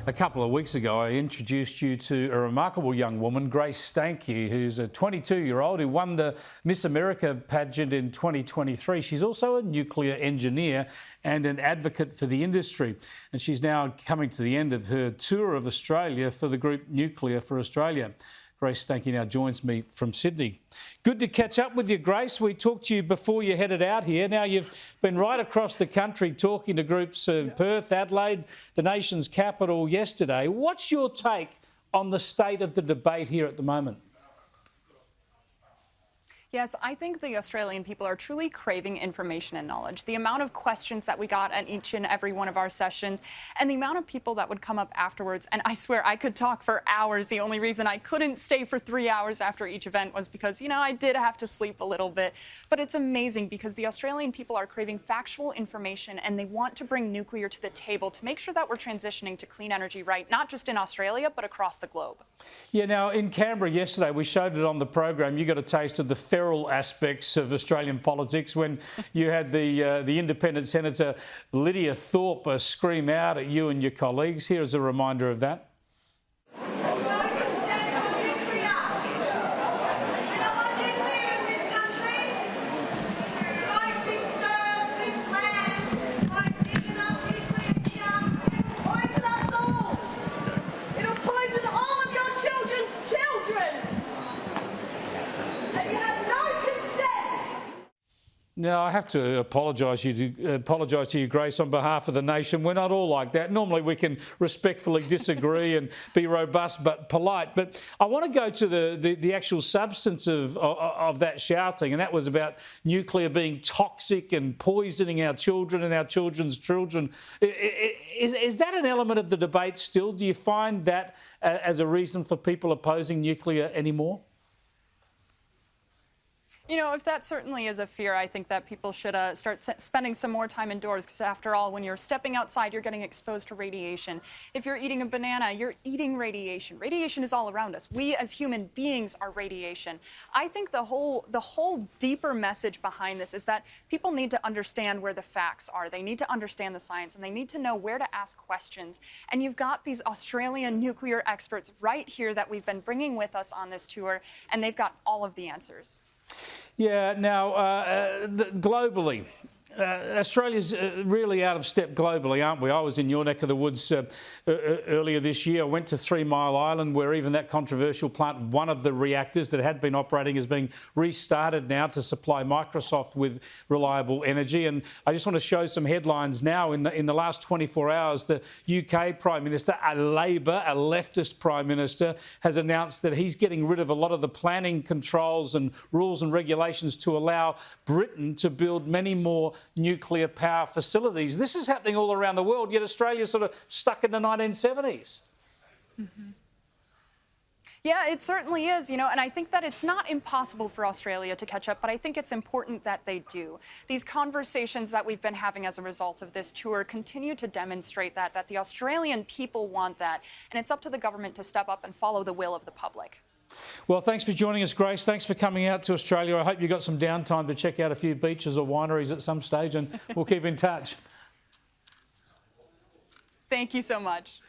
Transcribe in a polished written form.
A couple of weeks ago, I introduced you to a remarkable young woman, Grace Stanke, who's a 22-year-old who won the Miss America pageant in 2023. She's also a nuclear engineer and an advocate for the industry. And she's now coming to the end of her tour of Australia for the group Nuclear for Australia. Grace Stanke now joins me from Sydney. Good to catch up with you, Grace. We talked to you before you headed out here. Now you've been right across the country talking to groups in Perth, Adelaide, the nation's capital yesterday. What's your take on the state of the debate here at the moment? Yes, I think the Australian people are truly craving information and knowledge. The amount of questions that we got at each and every one of our sessions and the amount of people that would come up afterwards. And I swear I could talk for hours. The only reason I couldn't stay for 3 hours after each event was because, I did have to sleep a little bit. But it's amazing because the Australian people are craving factual information and they want to bring nuclear to the table to make sure that we're transitioning to clean energy, right? Not just in Australia, but across the globe. Yeah, now in Canberra yesterday, we showed it on the program. You got a taste of the feral aspects of Australian politics when you had the independent Senator Lidia Thorpe scream out at you and your colleagues. Here's a reminder of that. Now, I have to apologise to you, Grace, on behalf of the nation. We're not all like that. Normally we can respectfully disagree and be robust but polite. But I want to go to the actual substance of that shouting, and that was about nuclear being toxic and poisoning our children and our children's children. Is that an element of the debate still? Do you find that as a reason for people opposing nuclear anymore? If that certainly is a fear, I think that people should start spending some more time indoors because after all, when you're stepping outside, you're getting exposed to radiation. If you're eating a banana, you're eating radiation. Radiation is all around us. We as human beings are radiation. I think the whole deeper message behind this is that people need to understand where the facts are. They need to understand the science and they need to know where to ask questions. And you've got these Australian nuclear experts right here that we've been bringing with us on this tour, and they've got all of the answers. Yeah, now, globally, Australia's really out of step globally, aren't we? I was in your neck of the woods earlier this year. I went to 3 Mile Island, where even that controversial plant, one of the reactors that had been operating, is being restarted now to supply Microsoft with reliable energy. And I just want to show some headlines now. In the last 24 hours, the UK Prime Minister, a Labor, a leftist Prime Minister, has announced that he's getting rid of a lot of the planning controls and rules and regulations to allow Britain to build many more nuclear power facilities. This is happening all around the world, yet Australia's sort of stuck in the 1970s. Mm-hmm. Yeah, it certainly is, and I think that it's not impossible for Australia to catch up, but I think it's important that they do. These conversations that we've been having as a result of this tour continue to demonstrate that the Australian people want that, and it's up to the government to step up and follow the will of the public. Well, thanks for joining us, Grace. Thanks for coming out to Australia. I hope you got some downtime to check out a few beaches or wineries at some stage, and we'll keep in touch. Thank you so much.